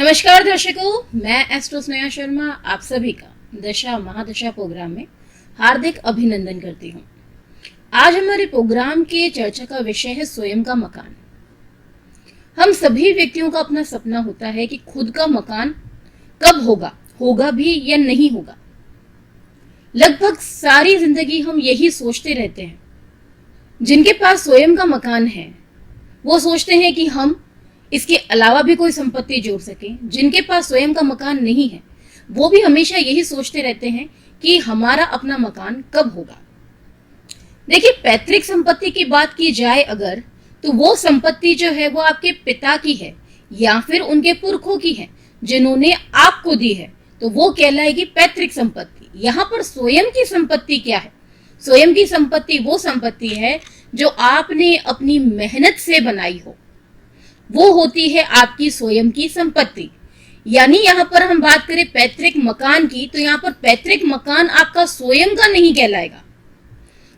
नमस्कार दर्शकों, मैं एस्ट्रो स्नेहा शर्मा आप सभी का दशा महादशा प्रोग्राम में हार्दिक अभिनंदन करती हूँ। आज हमारे प्रोग्राम के चर्चा का विषय है स्वयं का मकान। हम सभी व्यक्तियों का अपना सपना होता है कि खुद का मकान कब होगा भी या नहीं होगा। लगभग सारी जिंदगी हम यही सोचते रहते हैं। जिनके पास स्वयं का मकान है वो सोचते हैं कि हम इसके अलावा भी कोई संपत्ति जोड़ सकें। जिनके पास स्वयं का मकान नहीं है वो भी हमेशा यही सोचते रहते हैं कि हमारा अपना मकान कब होगा। देखिए, पैतृक संपत्ति की बात की जाए अगर, तो वो संपत्ति जो है वो आपके पिता की है या फिर उनके पुरखों की है जिन्होंने आपको दी है, तो वो कहलाएगी पैतृक संपत्ति। यहाँ पर स्वयं की संपत्ति क्या है? स्वयं की संपत्ति वो संपत्ति है जो आपने अपनी मेहनत से बनाई हो, वो होती है आपकी स्वयं की संपत्ति। यानी यहाँ पर हम बात करें पैतृक मकान की, तो यहाँ पर पैतृक मकान आपका स्वयं का नहीं कहलाएगा,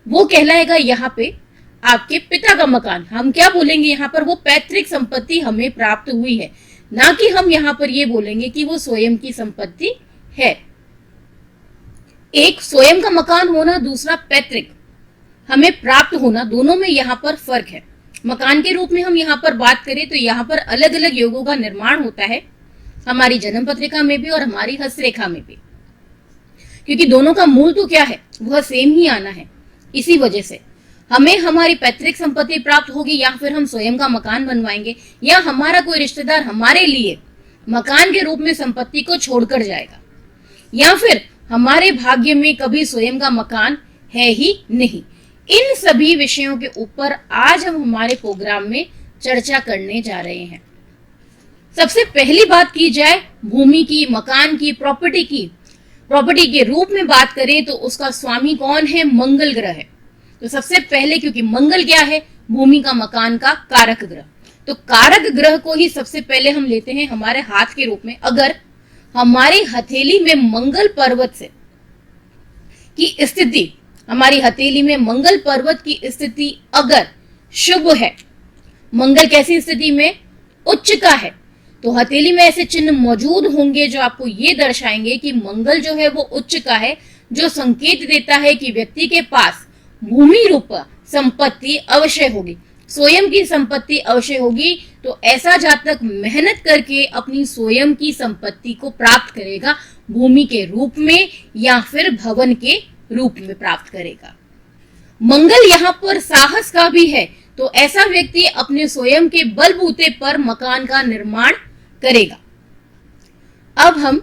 वो कहलाएगा यहाँ पे आपके पिता का मकान। हम क्या बोलेंगे यहाँ पर, वो पैतृक संपत्ति हमें प्राप्त हुई है, ना कि हम यहाँ पर ये बोलेंगे कि वो स्वयं की संपत्ति है। एक स्वयं का मकान होना, दूसरा पैतृक हमें प्राप्त होना, दोनों में यहाँ पर फर्क है। मकान के रूप में हम यहाँ पर बात करें तो यहाँ पर अलग अलग योगों का निर्माण होता है, हमारी जन्म पत्रिका में भी और हमारी हस्तरेखा में भी, क्योंकि दोनों का मूल तो क्या है, वह सेम ही आना है। इसी वजह से हमें हमारी पैतृक संपत्ति प्राप्त होगी या फिर हम स्वयं का मकान बनवाएंगे या हमारा कोई रिश्तेदार हमारे लिए मकान के रूप में संपत्ति को छोड़कर जाएगा, या फिर हमारे भाग्य में कभी स्वयं का मकान है ही नहीं। इन सभी विषयों के ऊपर आज हम हमारे प्रोग्राम में चर्चा करने जा रहे हैं। सबसे पहली बात की जाए भूमि की, मकान की, प्रॉपर्टी की। प्रॉपर्टी के रूप में बात करें तो उसका स्वामी कौन है? मंगल ग्रह है। तो सबसे पहले, क्योंकि मंगल क्या है? भूमि का, मकान का कारक ग्रह। तो कारक ग्रह को ही सबसे पहले हम लेते हैं हमारे हाथ के रूप में। अगर हमारी हथेली में मंगल पर्वत से की स्थिति, हमारी हथेली में मंगल पर्वत की स्थिति अगर शुभ है, मंगल कैसी स्थिति में? उच्च का है, तो हथेली में ऐसे चिन्ह मौजूद होंगे जो आपको ये दर्शाएंगे कि मंगल जो है वो उच्च का है, जो संकेत देता है कि व्यक्ति के पास भूमि रूप संपत्ति अवश्य होगी, स्वयं की संपत्ति अवश्य होगी। तो ऐसा जातक मेहनत करके अपनी स्वयं की संपत्ति को प्राप्त करेगा, भूमि के रूप में या फिर भवन के रूप में प्राप्त करेगा। मंगल यहाँ पर साहस का भी है, तो ऐसा व्यक्ति अपने स्वयं के बलबूते पर मकान का निर्माण करेगा। अब हम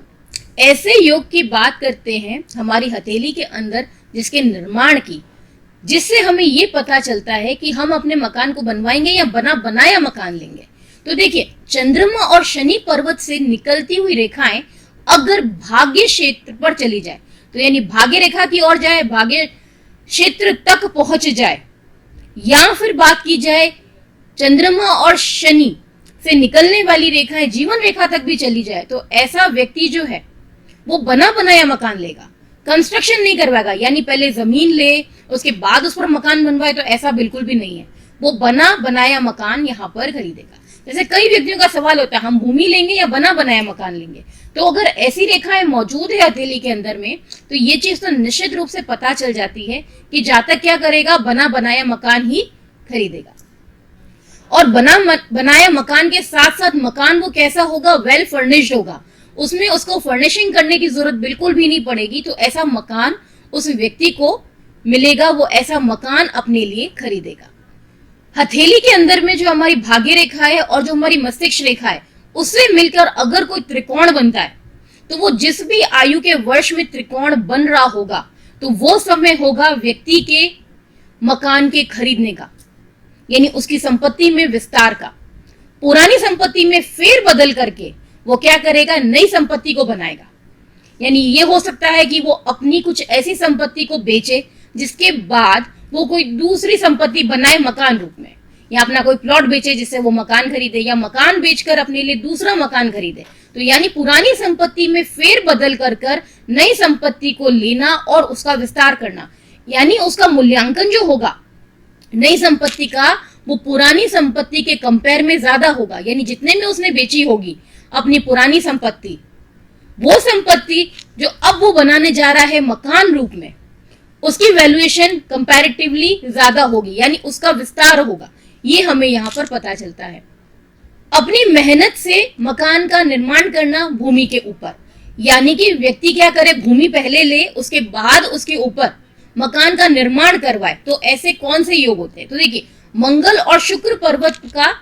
ऐसे योग की बात करते हैं हमारी हथेली के अंदर जिसके निर्माण की, जिससे हमें ये पता चलता है कि हम अपने मकान को बनवाएंगे या बना बनाया मकान लेंगे। तो देखिए, चंद्रमा और शनि पर्वत से निकलती हुई रेखाएं अगर भाग्य क्षेत्र पर चली जाए, तो यानी भाग्य रेखा की ओर जाए, भाग्य क्षेत्र तक पहुंच जाए, या फिर बात की जाए चंद्रमा और शनि से निकलने वाली रेखाएं जीवन रेखा तक भी चली जाए, तो ऐसा व्यक्ति जो है वो बना बनाया मकान लेगा, कंस्ट्रक्शन नहीं करवाएगा। यानी पहले जमीन ले उसके बाद उस पर मकान बनवाए, तो ऐसा बिल्कुल भी नहीं है। वो बना बनाया मकान यहाँ पर खरीदेगा। जैसे कई व्यक्तियों का सवाल होता है, हम भूमि लेंगे या बना बनाया मकान लेंगे? तो अगर ऐसी रेखाएं मौजूद है हथेली के अंदर में, तो ये चीज तो निश्चित रूप से पता चल जाती है कि जातक क्या करेगा, बना बनाया मकान ही खरीदेगा। और बना बनाया मकान के साथ साथ मकान वो कैसा होगा? वेल फर्निश्ड होगा, उसमें उसको फर्निशिंग करने की जरूरत बिल्कुल भी नहीं पड़ेगी। तो ऐसा मकान उस व्यक्ति को मिलेगा, वो ऐसा मकान अपने लिए खरीदेगा। हथेली के अंदर में जो हमारी भाग्य रेखा है और जो हमारी मस्तिष्क रेखा है, उससे मिलकर अगर कोई त्रिकोण बनता है, तो वो जिस भी आयु के वर्ष में त्रिकोण बन रहा होगा, तो वो समय होगा व्यक्ति के मकान के खरीदने का, यानी उसकी संपत्ति में विस्तार का। पुरानी संपत्ति में फेर बदल करके वो क्या करेगा? नई संपत्ति को बनाएगा। यानी ये हो सकता है कि वो अपनी कुछ ऐसी संपत्ति को बेचे जिसके बाद वो कोई दूसरी संपत्ति बनाए मकान रूप में, या अपना कोई प्लॉट बेचे जिससे वो मकान खरीदे, या मकान बेचकर अपने लिए दूसरा मकान खरीदे। तो यानी पुरानी संपत्ति में फेर बदल कर नई संपत्ति को लेना और उसका विस्तार करना, यानी उसका मूल्यांकन जो होगा नई संपत्ति का, वो पुरानी संपत्ति के कंपेयर में ज्यादा होगा। यानी जितने में उसने बेची होगी अपनी पुरानी संपत्ति, वो संपत्ति जो अब वो बनाने जा रहा है मकान रूप में, उसकी वैल्यूएशन कंपैरेटिवली ज्यादा होगी, यानी उसका विस्तार होगा। ये हमें यहाँ पर पता चलता है। अपनी मेहनत से मकान का निर्माण करना भूमि के ऊपर, यानी कि व्यक्ति क्या करे, भूमि पहले ले, उसके बाद उसके ऊपर मकान का निर्माण करवाए। तो ऐसे कौन से योग होते हैं? तो देखिए, मंगल और शुक्र पर्वत का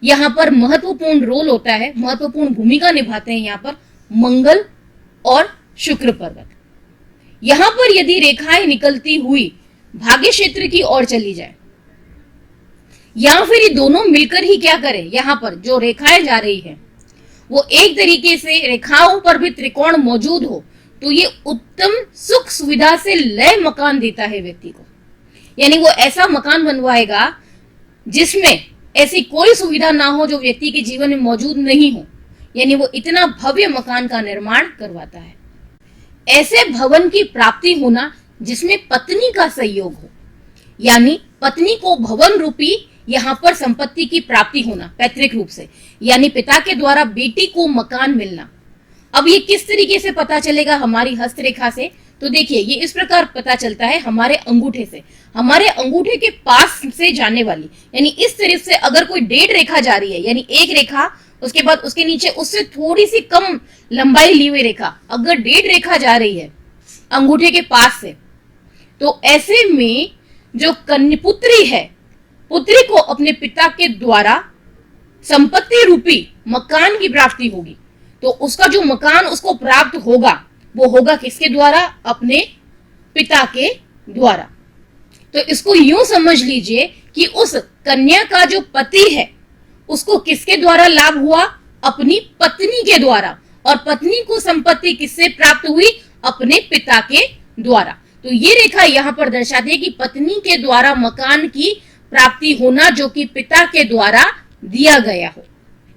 यहाँ पर महत्वपूर्ण रोल होता है, महत्वपूर्ण भूमिका निभाते हैं यहाँ पर मंगल और शुक्र पर्वत। यहां पर यदि रेखाएं निकलती हुई भाग्य क्षेत्र की ओर चली जाए, या फिर ये दोनों मिलकर ही क्या करें, यहां पर जो रेखाएं जा रही है वो एक तरीके से रेखाओं पर भी त्रिकोण मौजूद हो, तो ये उत्तम सुख सुविधा से लय मकान देता है व्यक्ति को। यानी वो ऐसा मकान बनवाएगा जिसमें ऐसी कोई सुविधा ना हो जो व्यक्ति के जीवन में मौजूद नहीं हो, यानी वो इतना भव्य मकान का निर्माण करवाता है। ऐसे भवन की प्राप्ति होना जिसमें पत्नी का सहयोग हो, यानी पत्नी को भवन रूपी यहाँ पर संपत्ति की प्राप्ति होना पैतृक रूप से, यानी पिता के द्वारा बेटी को मकान मिलना। अब ये किस तरीके से पता चलेगा? हमारी हस्तरेखा से। तो देखिए, ये इस प्रकार पता चलता है हमारे अंगूठे से। हमारे अंगूठे के पास से जाने वाली, यानी इस तरफ से अगर कोई डेढ़ रेखा जा रही है, यानी एक रेखा, उसके बाद उसके नीचे उससे थोड़ी सी कम लंबाई ली हुई रेखा, अगर डेढ़ रेखा जा रही है अंगूठे के पास से, तो ऐसे में जो कन्यापुत्री है, पुत्री को अपने पिता के द्वारा संपत्ति रूपी मकान की प्राप्ति होगी। तो उसका जो मकान उसको प्राप्त होगा वो होगा किसके द्वारा? अपने पिता के द्वारा। तो इसको यूं समझ लीजिए कि उस कन्या का जो पति है उसको किसके द्वारा लाभ हुआ? अपनी पत्नी के द्वारा। और पत्नी को संपत्ति किससे प्राप्त हुई? अपने पिता के द्वारा। तो ये रेखा यहाँ पर दर्शाती है कि पत्नी के द्वारा मकान की प्राप्ति होना जो कि पिता के द्वारा दिया गया हो।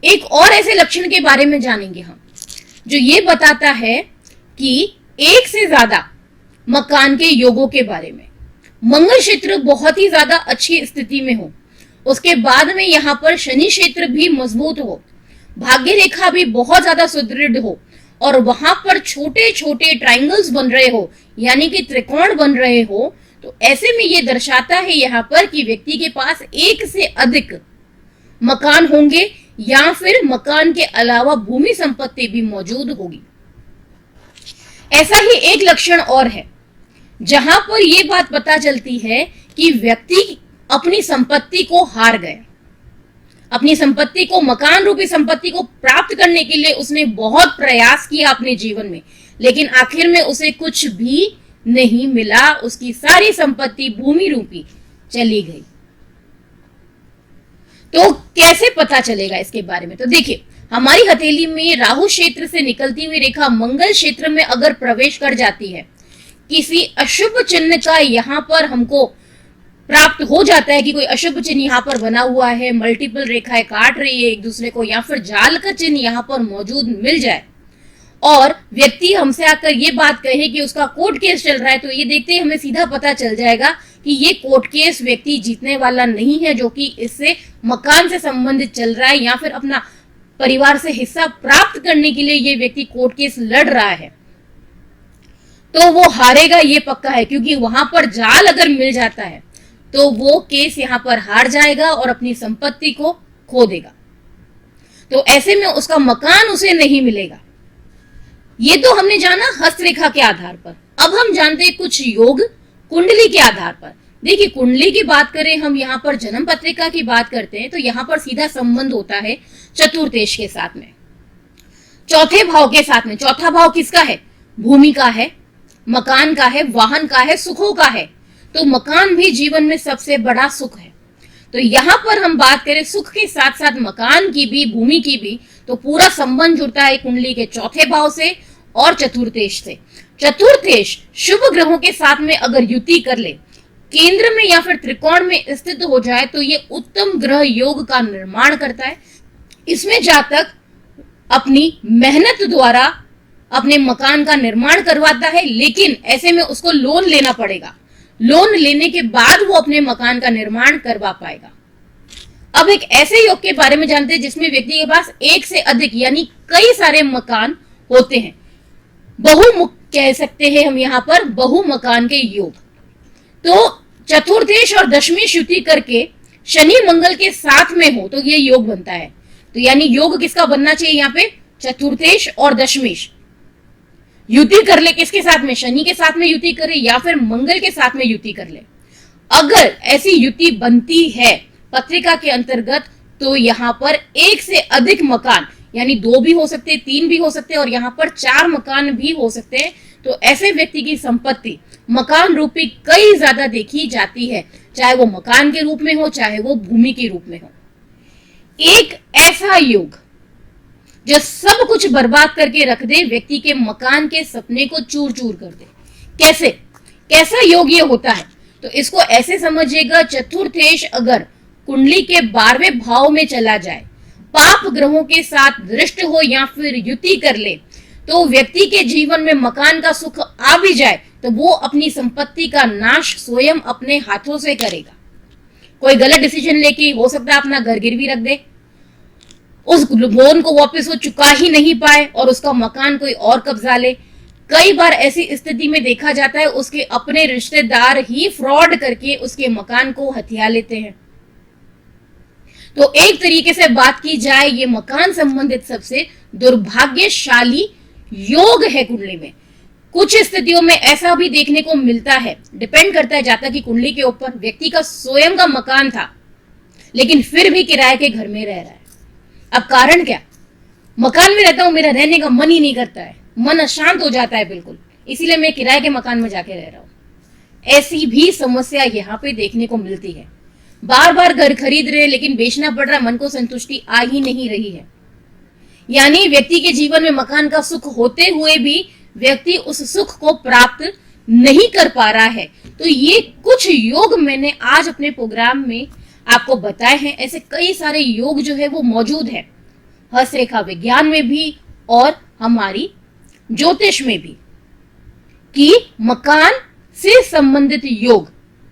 एक और ऐसे लक्षण के बारे में जानेंगे हम जो ये बताता है कि एक से ज्यादा मकान के योगों के बारे में। मंगल क्षेत्र बहुत ही ज्यादा अच्छी स्थिति में हो, उसके बाद में यहाँ पर शनि क्षेत्र भी मजबूत हो, भाग्य रेखा भी बहुत ज्यादा सुदृढ़ हो, और वहां पर छोटे छोटे ट्रायंगल्स बन रहे हो, यानी कि त्रिकोण बन रहे हो, तो ऐसे में ये दर्शाता है यहाँ पर कि व्यक्ति के पास एक से अधिक मकान होंगे या फिर मकान के अलावा भूमि संपत्ति भी मौजूद होगी। ऐसा ही एक लक्षण और है जहां पर यह बात पता चलती है कि व्यक्ति अपनी संपत्ति को हार गया। अपनी संपत्ति को, मकान रूपी संपत्ति को प्राप्त करने के लिए उसने बहुत प्रयास किया अपने जीवन में, लेकिन आखिर में उसे कुछ भी नहीं मिला। उसकी सारी संपत्ति भूमि रूपी चली गई। तो कैसे पता चलेगा इसके बारे में? तो देखिए, हमारी हथेली में राहु क्षेत्र से निकलती हुई रेखा मंगल क्षेत्र में अगर प्रवेश कर जाती है, किसी अशुभ चिन्ह का यहाँ पर हमको प्राप्त हो जाता है कि कोई अशुभ चिन्ह यहाँ पर बना हुआ है, मल्टीपल रेखाएं काट रही है एक दूसरे को, या फिर जाल का चिन्ह यहाँ पर मौजूद मिल जाए, और व्यक्ति हमसे आकर ये बात कहे कि उसका कोर्ट केस चल रहा है, तो ये देखते ही हमें सीधा पता चल जाएगा कि ये कोर्ट केस व्यक्ति जीतने वाला नहीं है, जो कि इससे मकान से संबंधित चल रहा है, या फिर अपना परिवार से हिस्सा प्राप्त करने के लिए ये व्यक्ति कोर्ट केस लड़ रहा है, तो वो हारेगा ये पक्का है। क्योंकि वहां पर जाल अगर मिल जाता है तो वो केस यहां पर हार जाएगा और अपनी संपत्ति को खो देगा। तो ऐसे में उसका मकान उसे नहीं मिलेगा। ये तो हमने जाना हस्तरेखा के आधार पर। अब हम जानते हैं कुछ योग कुंडली के आधार पर। देखिए, कुंडली की बात करें, हम यहाँ पर जन्म पत्रिका की बात करते हैं, तो यहाँ पर सीधा संबंध होता है चतुर्थेश के साथ में, चौथे भाव के साथ में। चौथा भाव किसका है? भूमि का है, मकान का है, वाहन का है, सुखों का है। तो मकान भी जीवन में सबसे बड़ा सुख है। तो यहाँ पर हम बात करें सुख के साथ साथ मकान की भी, भूमि की भी, तो पूरा संबंध जुड़ता है कुंडली के चौथे भाव से और चतुर्थेश से। चतुर्थेश शुभ ग्रहों के साथ में अगर युति कर ले, केंद्र में या फिर त्रिकोण में स्थित हो जाए, तो ये उत्तम ग्रह योग का निर्माण करता है। इसमें जातक अपनी मेहनत द्वारा अपने मकान का निर्माण करवाता है, लेकिन ऐसे में उसको लोन लेना पड़ेगा। लोन लेने के बाद वो अपने मकान का निर्माण करवा पाएगा। अब एक ऐसे योग के बारे में जानते हैं जिसमें व्यक्ति के पास एक से अधिक यानी कई सारे मकान होते हैं। बहुमुख कह सकते हैं हम यहाँ पर, बहु मकान के योग। तो चतुर्देश और दशमेश युति करके शनि मंगल के साथ में हो तो ये योग बनता है। तो यानी योग किसका बनना चाहिए यहाँ पे, चतुर्देश और दशमेश युति कर ले, किसके साथ में, शनि के साथ में युति करे या फिर मंगल के साथ में युति कर ले। अगर ऐसी युति बनती है पत्रिका के अंतर्गत तो यहाँ पर एक से अधिक मकान यानी 2 भी हो सकते, 3 भी हो सकते और यहाँ पर 4 मकान भी हो सकते हैं। तो ऐसे व्यक्ति की संपत्ति मकान रूपी कई ज्यादा देखी जाती है, चाहे वो मकान के रूप में हो चाहे वो भूमि के रूप में हो। एक ऐसा योग जो सब कुछ बर्बाद करके रख दे, व्यक्ति के मकान के सपने को चूर चूर कर दे। कैसे, कैसा योग ये होता है? तो इसको ऐसे समझिएगा, चतुर्थेश अगर कुंडली के 12वें भाव में चला जाए, पाप ग्रहों के साथ दृष्ट हो या फिर युति कर ले, तो व्यक्ति के जीवन में मकान का सुख आ भी जाए तो वो अपनी संपत्ति का नाश स्वयं अपने हाथों से करेगा। कोई गलत डिसीजन लेके हो सकता है अपना घर गिरवी रख दे, उस लोन को वापस वो चुका ही नहीं पाए और उसका मकान कोई और कब्जा ले। कई बार ऐसी स्थिति में देखा जाता है उसके अपने रिश्तेदार ही फ्रॉड करके उसके मकान को हथिया लेते हैं। तो एक तरीके से बात की जाए, ये मकान संबंधित सबसे दुर्भाग्यशाली योग है कुंडली में। कुछ स्थितियों में ऐसा भी देखने को मिलता है, डिपेंड करता है जातक की कुंडली के ऊपर। व्यक्ति का स्वयं का मकान था लेकिन फिर भी किराए के घर में रह रहा है। अब कारण क्या? मकान में रहता हूं, मेरा रहने का मन ही नहीं करता है, मन अशांत हो जाता है बिल्कुल, इसीलिए मैं किराए के मकान में जाके रह रहा हूं। ऐसी भी समस्या यहाँ पे देखने को मिलती है। बार बार घर खरीद रहे लेकिन बेचना पड़ रहा, मन को संतुष्टि आ ही नहीं रही है। यानी व्यक्ति के जीवन में मकान का सुख होते हुए भी व्यक्ति उस सुख को प्राप्त नहीं कर पा रहा है। तो ये कुछ योग मैंने आज अपने प्रोग्राम में आपको बताए हैं। ऐसे कई सारे योग जो है वो मौजूद है हस्तरेखा विज्ञान में भी और हमारी ज्योतिष में भी, कि मकान से संबंधित योग,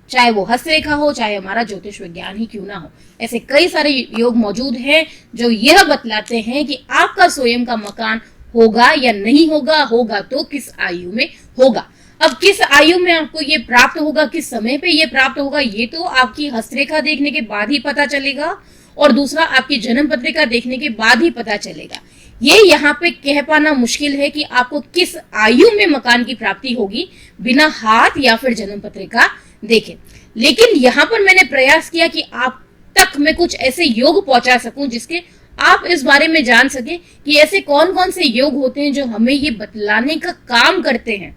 चाहे वो हस्तरेखा हो चाहे हमारा ज्योतिष विज्ञान ही क्यों ना हो, ऐसे कई सारे योग मौजूद हैं जो यह बतलाते हैं कि आपका स्वयं का मकान होगा या नहीं होगा, होगा तो किस आयु में होगा। अब किस आयु में आपको ये प्राप्त होगा, किस समय पे ये प्राप्त होगा, ये तो आपकी हस्तरेखा देखने के बाद ही पता चलेगा और दूसरा आपकी जन्म पत्रिका देखने के बाद ही पता चलेगा। ये यहाँ पे कह पाना मुश्किल है कि आपको किस आयु में मकान की प्राप्ति होगी बिना हाथ या फिर जन्म पत्रिका देखे। लेकिन यहाँ पर मैंने प्रयास किया कि आप तक मैं कुछ ऐसे योग पहुंचा सकूं जिसके आप इस बारे में जान सके कि ऐसे कौन कौन से योग होते हैं जो हमें ये बतलाने का काम करते हैं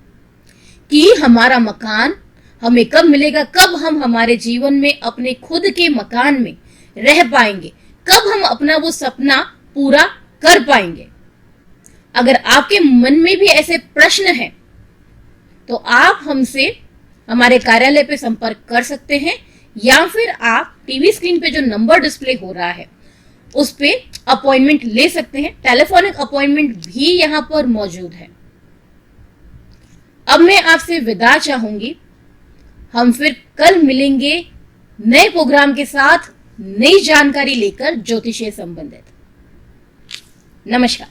कि हमारा मकान हमें कब मिलेगा, कब हम हमारे जीवन में अपने खुद के मकान में रह पाएंगे, कब हम अपना वो सपना पूरा कर पाएंगे। अगर आपके मन में भी ऐसे प्रश्न हैं तो आप हमसे हमारे कार्यालय पे संपर्क कर सकते हैं या फिर आप टीवी स्क्रीन पे जो नंबर डिस्प्ले हो रहा है उस पे अपॉइंटमेंट ले सकते हैं। टेलीफोनिक अपॉइंटमेंट भी यहाँ पर मौजूद है। अब मैं आपसे विदा चाहूंगी, हम फिर कल मिलेंगे नए प्रोग्राम के साथ, नई जानकारी लेकर ज्योतिष से संबंधित। नमस्कार।